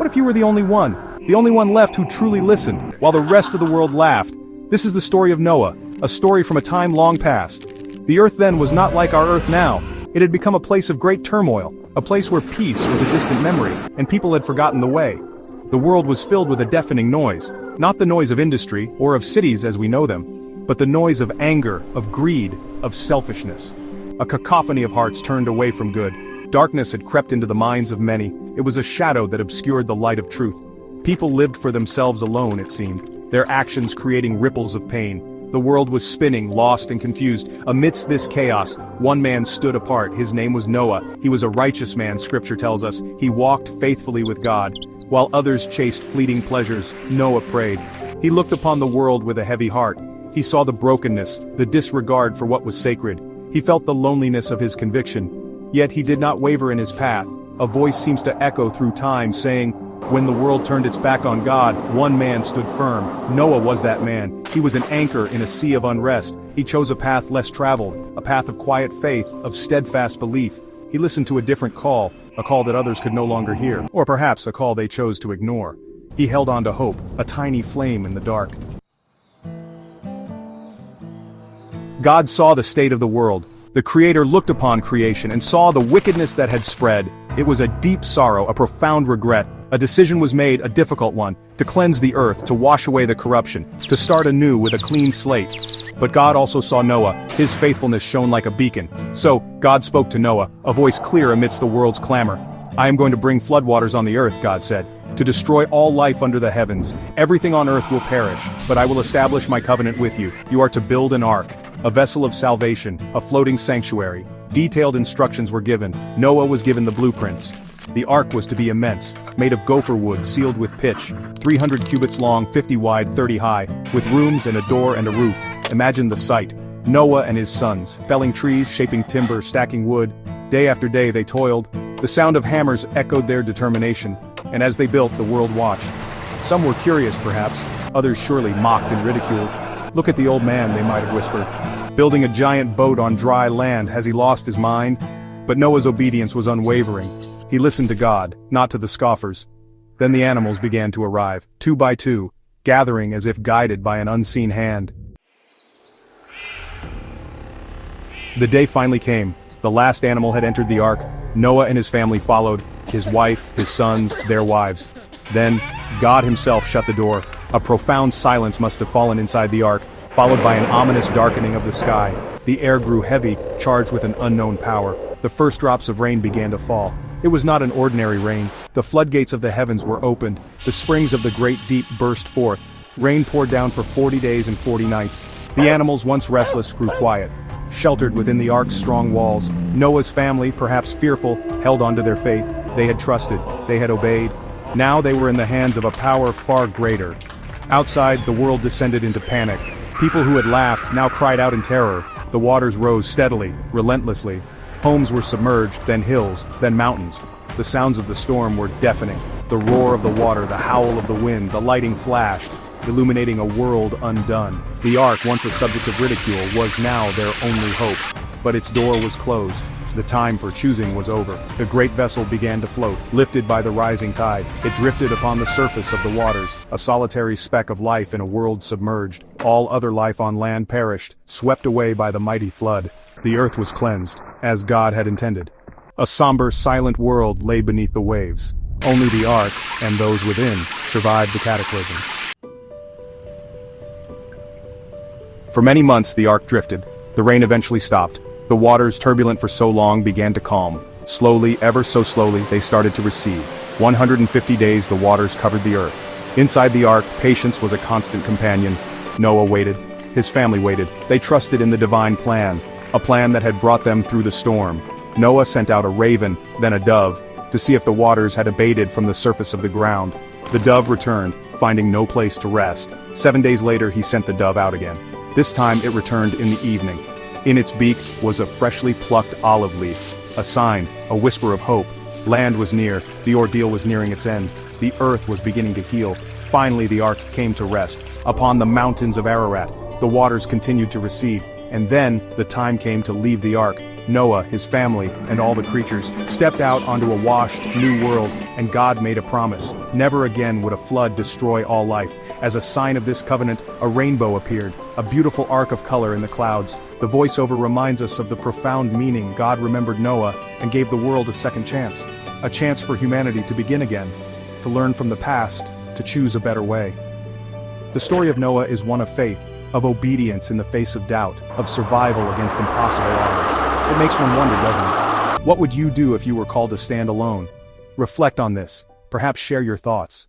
What if you were the only one? The only one left who truly listened, while the rest of the world laughed. This is the story of Noah, a story from a time long past. The earth then was not like our earth now. It had become a place of great turmoil, a place where peace was a distant memory, and people had forgotten the way. The world was filled with a deafening noise, not the noise of industry, or of cities as we know them, but the noise of anger, of greed, of selfishness. A cacophony of hearts turned away from good. Darkness had crept into the minds of many. It was a shadow that obscured the light of truth. People lived for themselves alone, it seemed, their actions creating ripples of pain. The world was spinning, lost and confused. Amidst this chaos, one man stood apart. His name was Noah. He was a righteous man, scripture tells us. He walked faithfully with God. While others chased fleeting pleasures, Noah prayed. He looked upon the world with a heavy heart. He saw the brokenness, the disregard for what was sacred. He felt the loneliness of his conviction. Yet he did not waver in his path. A voice seems to echo through time, saying, when the world turned its back on God, one man stood firm. Noah was that man. He was an anchor in a sea of unrest. He chose a path less traveled, a path of quiet faith, of steadfast belief. He listened to a different call, a call that others could no longer hear, or perhaps a call they chose to ignore. He held on to hope, a tiny flame in the dark. God saw the state of the world. The Creator looked upon creation and saw the wickedness that had spread. It was a deep sorrow, a profound regret. A decision was made, a difficult one, to cleanse the earth, to wash away the corruption, to start anew with a clean slate. But God also saw Noah. His faithfulness shone like a beacon. So, God spoke to Noah, a voice clear amidst the world's clamor. I am going to bring floodwaters on the earth, God said, to destroy all life under the heavens. Everything on earth will perish, but I will establish my covenant with you. You are to build an ark, a vessel of salvation, a floating sanctuary. Detailed instructions were given. Noah was given the blueprints. The ark was to be immense, made of gopher wood sealed with pitch, 300 cubits long, 50 wide, 30 high, with rooms and a door and a roof. Imagine the sight. Noah and his sons, felling trees, shaping timber, stacking wood. Day after day they toiled. The sound of hammers echoed their determination, and as they built, the world watched. Some were curious perhaps, others surely mocked and ridiculed. Look at the old man, they might have whispered. Building a giant boat on dry land, has he lost his mind? But Noah's obedience was unwavering. He listened to God, not to the scoffers. Then the animals began to arrive, 2 by 2, gathering as if guided by an unseen hand. The day finally came. The last animal had entered the ark. Noah and his family followed, his wife, his sons, their wives. Then, God himself shut the door. A profound silence must have fallen inside the ark, followed by an ominous darkening of the sky. The air grew heavy, charged with an unknown power. The first drops of rain began to fall. It was not an ordinary rain. The floodgates of the heavens were opened. The springs of the great deep burst forth. Rain poured down for 40 days and 40 nights. The animals, once restless, grew quiet. Sheltered within the ark's strong walls, Noah's family, perhaps fearful, held on to their faith. They had trusted. They had obeyed. Now they were in the hands of a power far greater. Outside, the world descended into panic. People who had laughed now cried out in terror. The waters rose steadily, relentlessly. Homes were submerged, then hills, then mountains. The sounds of the storm were deafening. The roar of the water, the howl of the wind, the lightning flashed, illuminating a world undone. The ark, once a subject of ridicule, was now their only hope. But its door was closed. The time for choosing was over. The great vessel began to float, lifted by the rising tide. It drifted upon the surface of the waters, a solitary speck of life in a world submerged. All other life on land perished, swept away by the mighty flood. The earth was cleansed, as God had intended. A somber, silent world lay beneath the waves. Only the ark, and those within, survived the cataclysm. For many months the ark drifted. The rain eventually stopped. The waters, turbulent for so long, began to calm. Slowly, ever so slowly, they started to recede. 150 days the waters covered the earth. Inside the ark, patience was a constant companion. Noah waited. His family waited. They trusted in the divine plan, a plan that had brought them through the storm. Noah sent out a raven, then a dove, to see if the waters had abated from the surface of the ground. The dove returned, finding no place to rest. 7 days later he sent the dove out again. This time it returned in the evening. In its beak was a freshly plucked olive leaf, a sign, a whisper of hope. Land was near, the ordeal was nearing its end. The earth was beginning to heal. Finally the ark came to rest. Upon the mountains of Ararat, the waters continued to recede, and then the time came to leave the ark. Noah, his family, and all the creatures stepped out onto a washed, new world, and God made a promise. Never again would a flood destroy all life. As a sign of this covenant, a rainbow appeared, a beautiful arc of color in the clouds. The voiceover reminds us of the profound meaning God remembered Noah and gave the world a second chance. A chance for humanity to begin again, to learn from the past, to choose a better way. The story of Noah is one of faith, of obedience in the face of doubt, of survival against impossible odds. It makes one wonder, doesn't it? What would you do if you were called to stand alone? Reflect on this. Perhaps share your thoughts.